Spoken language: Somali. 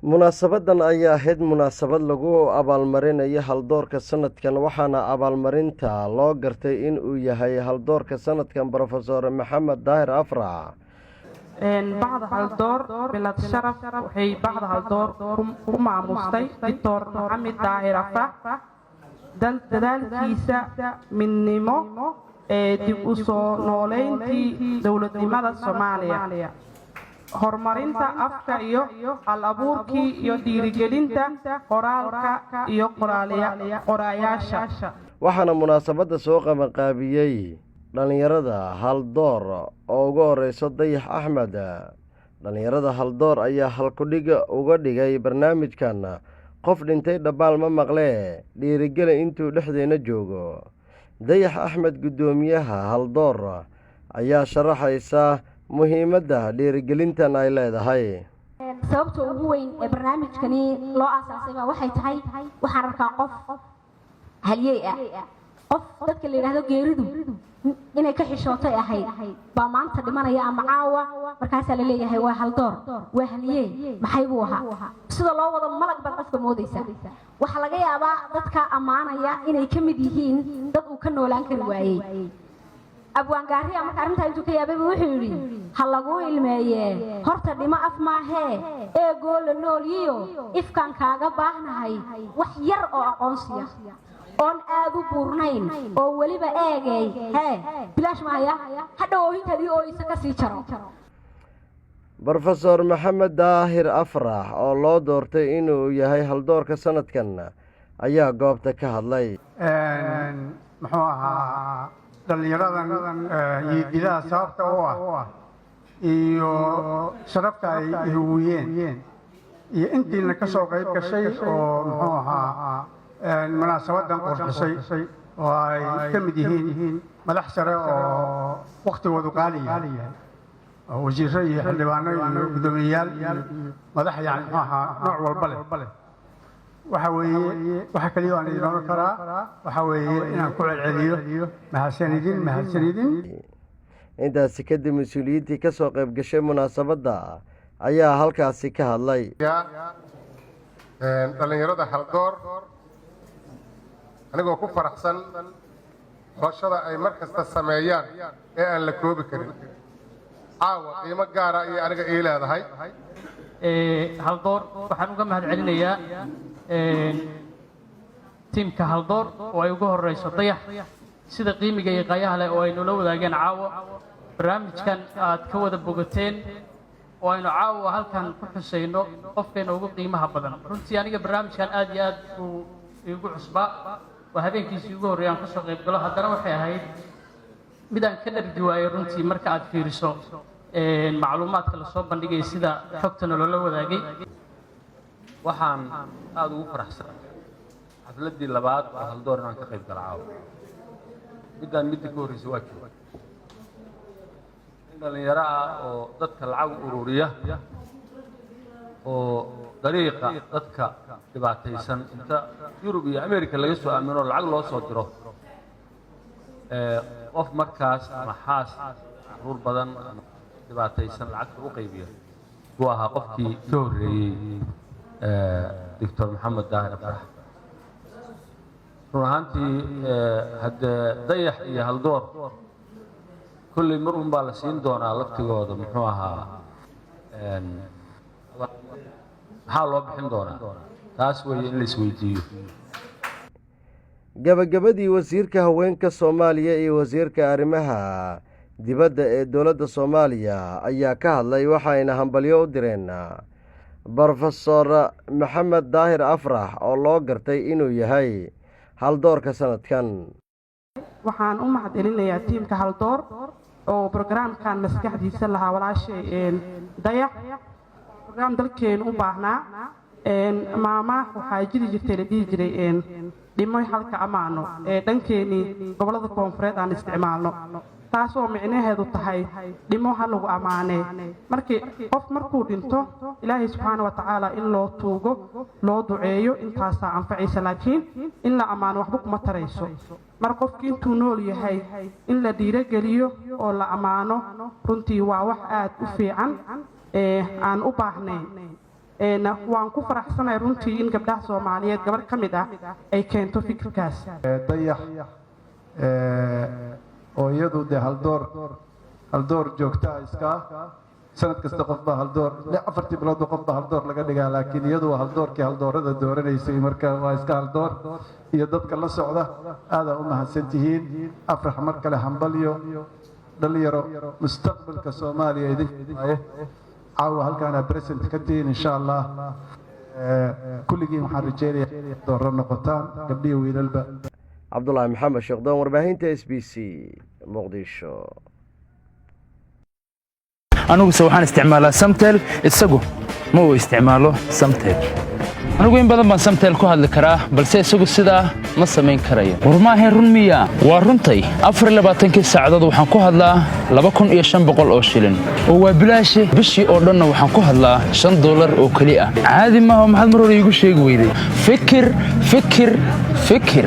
munaasabadan ayaa ahayd munaasabad lagu abaalmarinayo haldoorka sanadkan waxaana abaalmarinta loo gartay in uu yahay haldoorka sanadkan Professor Maxamed Daahir Afrax. بعض هالدور بلاد شرف وهي بعض هالدور ومع مستي دكتور محمد داهر أفراح دلال كيسة من نمو دي أسو نولين في دولة لماذا الصومالية horumarinta afka iyo hal-abuurkii iyo dhiirigelinta qoraalka iyo qorayaasha. waxaana munaasabada soo qabanqaabiyey dhalinyarada haldoor oo ugu horeyso Dayax Axmed. dhalinyarada haldoor ayaa halkudhiga uga dhigay barnaamijkan qof dhintay dhabaal ma maqle dhiirigeli intuu dhexdeena joogo. Dayax Axmed gudoomiyaha haldoor ayaa sharaxaysa muhiimadda dhiirigelintan ay leedahay. sababta ugu weyn ee barnaamijkani loo aasaasay waxay tahay waxaan arkaa qof haliyey qof dadka la yiraahdo geeridu inay ka xishootay ahayd baa maanta dhimanaya ama caawa markaas la leeyahay waa haldoor waa haliyey maxay buu ahaa sida loo wado malag bad qofka moodaysa waxa laga yaabaa dadka amaanaya inay ka mid yihiin dad uu ka noolaan kari waayay. abwaan gaariya marka arrinta intuu ka yaabay wuxuu yiri ha lagu ilmeeye horta dhima af maahe ee gool nooliyo ifkan kaaga baahnahay wax yar oo aqoonsiya oon aad u buurnayn oo waliba eegay bilaash maaya hadhow intadii oo isa ka sii jaro. Professor Maxamed Daahir Afrax oo loo doortay inuu yahay haldoorka sanadkan ayaa goobta ka hadlay. muxuu ahaa dhalinyaradan yididaa sababta u ah iyo sharafta ay huwiyeen iyo intiina ka soo qayb gashay oo muxuu ahaa munaasabadan qorshaysay oo ay ka mid yihiin madax sare oo waqtigoodu qaali yahay wasiirro iyo xildhibaano iyo gudoomiyayaal iyo madax yani muxuu ahaa nooc walba leh. waxa weeye waxa kaliya aan idin oran karaa waxa weeye inaan ku celceliyo mahadsanidin. intaasi kadib mas'uuliyiintii ka soo qayb gashay munaasabada ayaa halkaasi ka hadlay. dhalinyarada haldoor anigoo ku faraxsan hooshada ay mar kasta sameeyaan ee aan la koobi karin caawa qiimo gaara iyo aniga ii leedahay. haldoor waxaan uga mahad celinayaa tiimka haldoor oo ay ugu horeyso Dayax sida qiimiga iyo qayaha leh oo ay noo wadaageen caawa barnaamijkan aad ka wada bogateen oo aynu caawa halkan ku xuseyno qofkeena ugu qiimaha badan. runtii aniga barnaamijkan aad iyo aad uu igu cusbaa waa habeenkiisii ugu horreeyay aan ka soo qayb galo haddana waxay ahayd mid aan ka dhargi waayay runtii marka aad fiiriso macluumaadka la soo bandhigay sida xogta nolola wadaagay. waxaan aad ugu faraxsan xafladii labaad oo haldoor inaan ka qayb galo caawa midda ka horreysay waa jooga in dhalinyaro ah oo dadka lacag ururiya oo dariiqa dadka dhibaataysan inta Yurub iyo Ameerika laga soo aamino lacag loo soo diro qof markaas maxaas caruur badan dhibaataysan lacagta u qaybiya buu ahaa qofkii ka horreeyey دكتور محمد داهر أفراح. runtii hadda Dayax iyo haldoor kulli mar un baa la siin doonaa laftigooda muxuu ahaa maxaa loo bixin doonaa taas weeye in la isweydiiyo. gabagabadii wasiirka haweenka Soomaaliya iyo wasiirka arrimaha dibadda ee dowladda Soomaaliya ayaa ka hadlay waxayna hambalyo u direen Professor Maxamed Daahir Afrax oo loo gartay inuu yahay haldoorka sanadkan. waxaan u mahadcelinayaa tiimka haldoor oo barnaamijkan maskaxdiisa lahaa walaashay Dayax barnaamij dalkeenu u baahnaa maama waxaa jiri jirtay la dhihi jiray dhimoy halka amaano dhankeeni gobolada koonfureed aan isticmaalno taasoo micnaheedu tahay dhimo ha lagu amaanee qof markuu dhinto ilaahay subxaana wa tacaala in loo tuugo loo duceeyo intaasaa anfacaysa laakiin in la amaano waxba kuma tarayso mar qofkii intuu nool yahay in la dhiirogeliyo oo la amaano runtii waa wax aad u fiican aan u baahnayn waan ku faraxsanahay runtii in gabdhaha Soomaaliyeed gabar ka mid ah ay keento fikirkaas dayax oo iyadu de haldoor joogta iska sanad kasta qof baa haldoor 4 bilood qof baa haldoor laga dhigaa laakiin iyadu waa haldoorkii haldoorada dooraneysay marka waa iska haldoor iyo dadka la socda aad u mahadsantihiin afrax mar kale hambaliyo dhalinyaro mustaqbalka Soomaaliya idinka caawa halkaan present ka tiin insha Allah kulligiin waxaan rajeynayaa dooro noqotaan gabdhiyo wiilalba cabdullaahi maxamed sheekhdon warbaahinta SBC muqdisho anigu waxaan isticmaalaa Samtel isagu ma uu isticmaalo Samtel anigu in badan baan Samtel ku hadli karaa balse isagu sidaa ma samayn karayo warmaahay run miya waa runtay 24 saacadood waxaan ku hadlaa 2500 oo shilin oo waa bilaash bishii oo dhan waxaan ku hadlaa $5 oo kali ah caadi ma aha maxaad mar hore igu sheegi weyday fikir